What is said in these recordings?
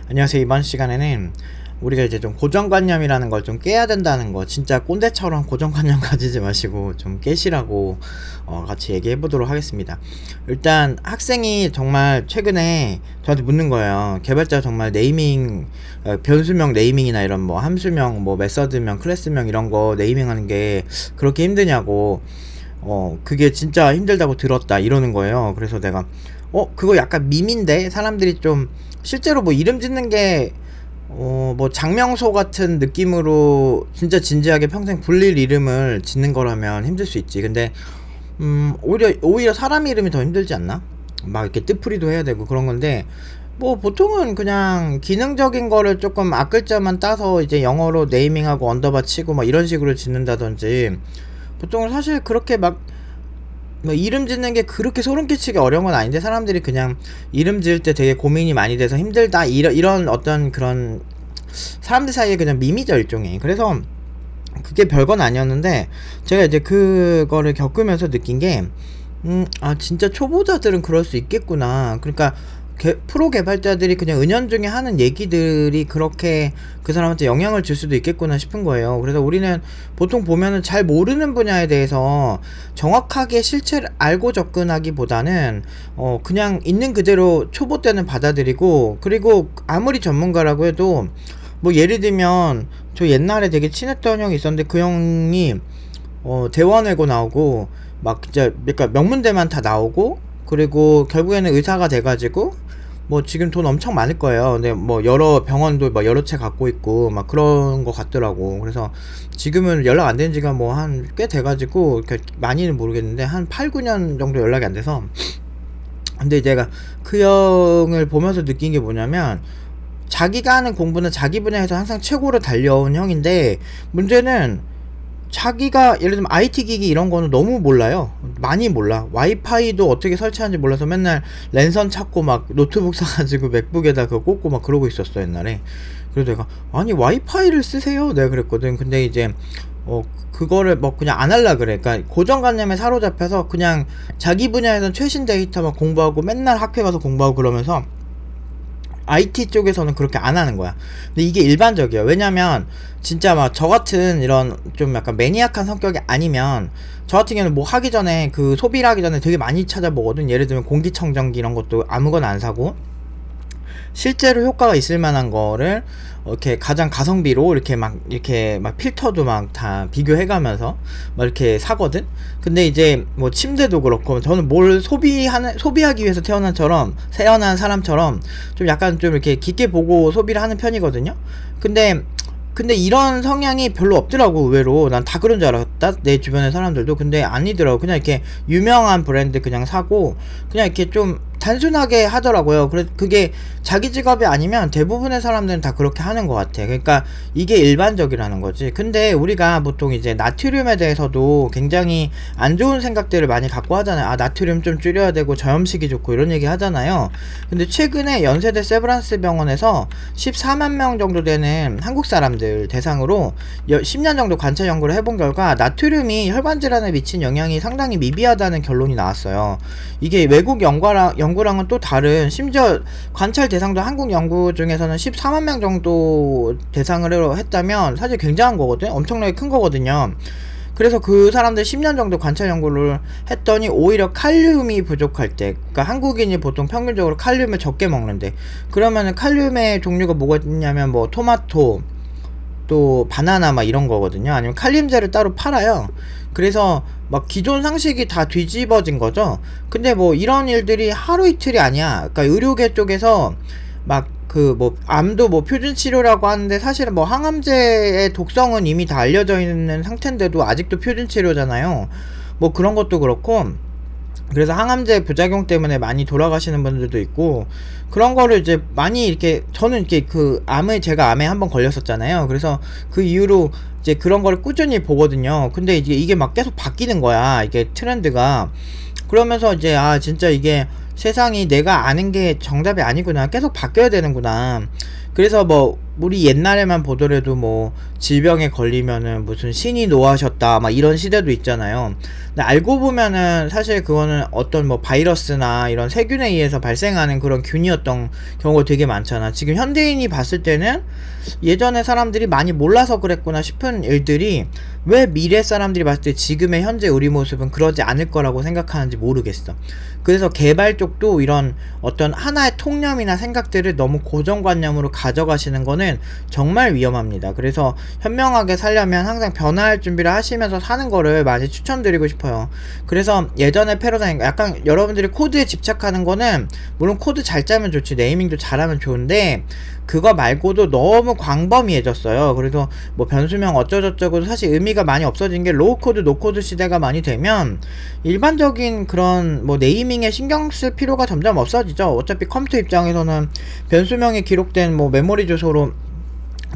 안녕하세요. 이번 시간에는 우리가 이제 좀 고정관념이라는 걸 좀 깨야 된다는 거, 진짜 꼰대처럼 고정관념 가지지 마시고 좀 깨시라고 같이 얘기해 보도록 하겠습니다. 일단 학생이 정말 최근에 저한테 묻는 거예요. 개발자 정말 네이밍, 변수명 네이밍이나 이런 뭐 함수명, 뭐 메서드명, 클래스명 이런 거 네이밍하는 게 그렇게 힘드냐고. 그게 진짜 힘들다고 들었다 이러는 거예요. 그래서 내가 그거 약간 밈인데 사람들이 좀 실제로 뭐 이름 짓는 게 뭐 장명소 같은 느낌으로 진짜 진지하게 평생 불릴 이름을 짓는 거라면 힘들 수 있지. 근데 오히려 사람 이름이 더 힘들지 않나? 막 이렇게 뜻풀이도 해야 되고 그런 건데, 뭐 보통은 그냥 기능적인 거를 조금 앞글자만 따서 이제 영어로 네이밍하고 언더바 치고 막 이런 식으로 짓는다든지, 보통은 사실 그렇게 막 뭐 이름 짓는 게 그렇게 소름 끼치게 어려운 건 아닌데, 사람들이 그냥 이름 지을 때 되게 고민이 많이 돼서 힘들다 이런 어떤 그런 사람들 사이에 그냥 밈이죠, 일종의. 그래서 그게 별건 아니었는데, 제가 이제 그거를 겪으면서 느낀 게 진짜 초보자들은 그럴 수 있겠구나. 그러니까 프로 개발자들이 그냥 은연중에 하는 얘기들이 그렇게 그 사람한테 영향을 줄 수도 있겠구나 싶은 거예요. 그래서 우리는 보통 보면은 잘 모르는 분야에 대해서 정확하게 실체를 알고 접근하기보다는 그냥 있는 그대로 초보 때는 받아들이고, 그리고 아무리 전문가라고 해도 뭐 예를 들면 저 옛날에 되게 친했던 형이 있었는데, 그 형이 대원외고 나오고 막 진짜 그러니까 명문대만 다 나오고, 그리고 결국에는 의사가 돼가지고 뭐 지금 돈 엄청 많을 거예요. 근데 뭐 여러 병원도 뭐 여러 채 갖고 있고 막 그런 거 같더라고. 그래서 지금은 연락 안 된 지가 뭐 한 꽤 돼가지고 많이는 모르겠는데 한 8, 9년 정도 연락이 안 돼서. 근데 제가 그 형을 보면서 느낀 게 뭐냐면, 자기가 하는 공부는 자기 분야에서 항상 최고로 달려온 형인데, 문제는 자기가 예를 들면 IT 기기 이런 거는 너무 몰라요. 많이 몰라. 와이파이도 어떻게 설치하는지 몰라서 맨날 랜선 찾고 막 노트북 사가지고 맥북에다 그거 꽂고 막 그러고 있었어, 옛날에. 그래서 내가 아니 와이파이를 쓰세요 내가 그랬거든. 근데 이제 그거를 뭐 그냥 안 할라 그래. 그러니까 고정관념에 사로잡혀서 그냥 자기 분야에선 최신 데이터 막 공부하고 맨날 학회 가서 공부하고 그러면서 IT 쪽에서는 그렇게 안 하는 거야. 근데 이게 일반적이야. 왜냐면 진짜 막 저 같은 이런 좀 약간 매니악한 성격이 아니면, 저 같은 경우는 뭐 하기 전에 그 소비를 하기 전에 되게 많이 찾아보거든. 예를 들면 공기청정기 이런 것도 아무거나 안 사고 실제로 효과가 있을 만한 거를 이렇게 가장 가성비로 이렇게 막 필터도 막 다 비교해가면서 막 이렇게 사거든. 근데 이제 뭐 침대도 그렇고, 저는 뭘 소비하기 위해서 태어난 사람처럼 좀 약간 좀 이렇게 깊게 보고 소비를 하는 편이거든요. 근데 이런 성향이 별로 없더라고, 의외로. 난 다 그런 줄 알았다, 내 주변의 사람들도. 근데 아니더라고. 그냥 이렇게 유명한 브랜드 그냥 사고 그냥 이렇게 좀 단순하게 하더라고요. 그래, 그게 자기 직업이 아니면 대부분의 사람들은 다 그렇게 하는 것 같아. 그러니까 이게 일반적이라는 거지. 근데 우리가 보통 이제 나트륨에 대해서도 굉장히 안 좋은 생각들을 많이 갖고 하잖아요. 나트륨 좀 줄여야 되고 저염식이 좋고 이런 얘기 하잖아요. 근데 최근에 연세대 세브란스 병원에서 14만 명 정도 되는 한국 사람들 대상으로 10년 정도 관찰 연구를 해본 결과, 나트륨이 혈관 질환에 미친 영향이 상당히 미비하다는 결론이 나왔어요. 이게 외국 연구랑은 또 다른, 심지어 관찰 대상도 한국 연구 중에서는 14만 명 정도 대상으로 했다면 사실 굉장한 거거든. 엄청나게 큰 거거든요. 그래서 그 사람들 10년 정도 관찰 연구를 했더니 오히려 칼륨이 부족할 때, 그러니까 한국인이 보통 평균적으로 칼륨을 적게 먹는데, 그러면은 칼륨의 종류가 뭐가 있냐면 뭐 토마토, 또 바나나 막 이런 거거든요. 아니면 칼륨제를 따로 팔아요. 그래서 막 기존 상식이 다 뒤집어진 거죠. 근데 뭐 이런 일들이 하루 이틀이 아니야. 그러니까 의료계 쪽에서 막 그 뭐 암도 뭐 표준 치료라고 하는데, 사실은 뭐 항암제의 독성은 이미 다 알려져 있는 상태인데도 아직도 표준 치료잖아요. 뭐 그런 것도 그렇고, 그래서 항암제 부작용 때문에 많이 돌아가시는 분들도 있고, 그런 거를 이제 많이 이렇게, 저는 이렇게 제가 암에 한번 걸렸었잖아요. 그래서 그 이후로 이제 그런 거를 꾸준히 보거든요. 근데 이게 막 계속 바뀌는 거야, 이게 트렌드가. 그러면서 이제 진짜 이게 세상이 내가 아는 게 정답이 아니구나, 계속 바뀌어야 되는구나. 그래서 뭐 우리 옛날에만 보더라도 뭐 질병에 걸리면은 무슨 신이 노하셨다 막 이런 시대도 있잖아요. 근데 알고 보면은 사실 그거는 어떤 뭐 바이러스나 이런 세균에 의해서 발생하는 그런 균이었던 경우가 되게 많잖아. 지금 현대인이 봤을 때는 예전에 사람들이 많이 몰라서 그랬구나 싶은 일들이 왜 미래 사람들이 봤을 때 지금의 현재 우리 모습은 그러지 않을 거라고 생각하는지 모르겠어. 그래서 개발 쪽도 이런 어떤 하나의 통념이나 생각들을 너무 고정관념으로 가져가시는 거는 정말 위험합니다. 그래서 현명하게 살려면 항상 변화할 준비를 하시면서 사는 거를 많이 추천드리고 싶어요. 그래서 예전에 패러다임 약간 여러분들이 코드에 집착하는 거는 물론 코드 잘 짜면 좋지, 네이밍도 잘하면 좋은데 그거 말고도 너무 광범위해졌어요. 그래서 뭐 변수명 어쩌저쩌고 사실 의미가 많이 없어진 게 로우 코드, 노 코드 시대가 많이 되면 일반적인 그런 뭐 네이밍에 신경 쓸 필요가 점점 없어지죠. 어차피 컴퓨터 입장에서는 변수명에 기록된 뭐 메모리 주소로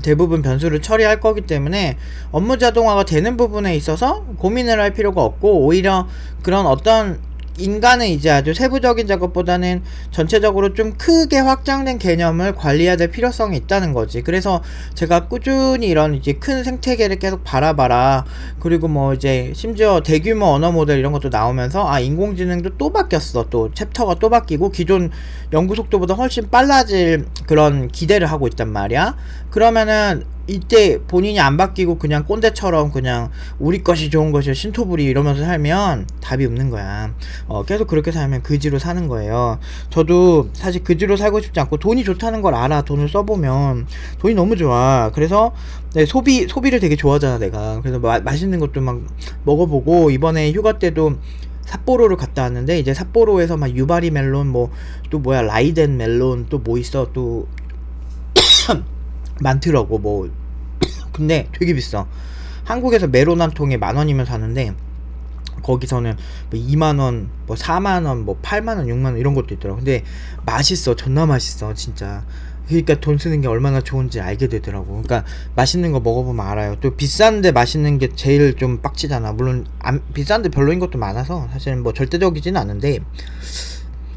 대부분 변수를 처리할 거기 때문에 업무 자동화가 되는 부분에 있어서 고민을 할 필요가 없고, 오히려 그런 어떤 인간은 이제 아주 세부적인 작업보다는 전체적으로 좀 크게 확장된 개념을 관리해야 될 필요성이 있다는 거지. 그래서 제가 꾸준히 이런 이제 큰 생태계를 계속 바라봐라, 그리고 뭐 이제 심지어 대규모 언어 모델 이런 것도 나오면서 아, 인공지능도 또 바뀌었어, 또 챕터가 또 바뀌고 기존 연구 속도보다 훨씬 빨라질 그런 기대를 하고 있단 말이야. 그러면은 이때 본인이 안 바뀌고 그냥 꼰대처럼 그냥 우리 것이 좋은 것이야 신토부리 이러면서 살면 답이 없는 거야. 계속 그렇게 살면 그지로 사는 거예요. 저도 사실 그지로 살고 싶지 않고, 돈이 좋다는 걸 알아. 돈을 써보면 돈이 너무 좋아. 그래서 네, 소비를 되게 좋아하잖아 내가. 그래서 맛있는 것도 막 먹어보고, 이번에 휴가 때도 삿포로를 갔다 왔는데, 이제 삿포로에서 막 유바리 멜론, 뭐 또 뭐야 라이덴 멜론, 또 뭐 있어 또 많더라고 뭐. 근데 되게 비싸. 한국에서 메론 한 통에 10,000원이면 사는데 거기서는 뭐 2만원, 뭐 4만원, 뭐 8만원, 6만원 이런 것도 있더라고. 근데 맛있어. 존나 맛있어 진짜. 그러니까 돈 쓰는 게 얼마나 좋은지 알게 되더라고. 그러니까 맛있는 거 먹어보면 알아요. 또 비싼데 맛있는 게 제일 좀 빡치잖아. 물론 비싼데 별로인 것도 많아서 사실은 뭐 절대적이지는 않은데,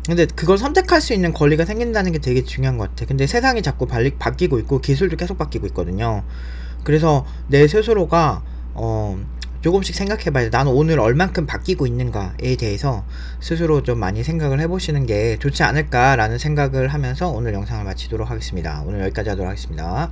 근데 그걸 선택할 수 있는 권리가 생긴다는 게 되게 중요한 것 같아. 근데 세상이 자꾸 바뀌고 있고 기술도 계속 바뀌고 있거든요. 그래서 내 스스로가 조금씩 생각해봐야 돼. 나는 오늘 얼만큼 바뀌고 있는가에 대해서 스스로 좀 많이 생각을 해보시는 게 좋지 않을까라는 생각을 하면서 오늘 영상을 마치도록 하겠습니다. 오늘 여기까지 하도록 하겠습니다.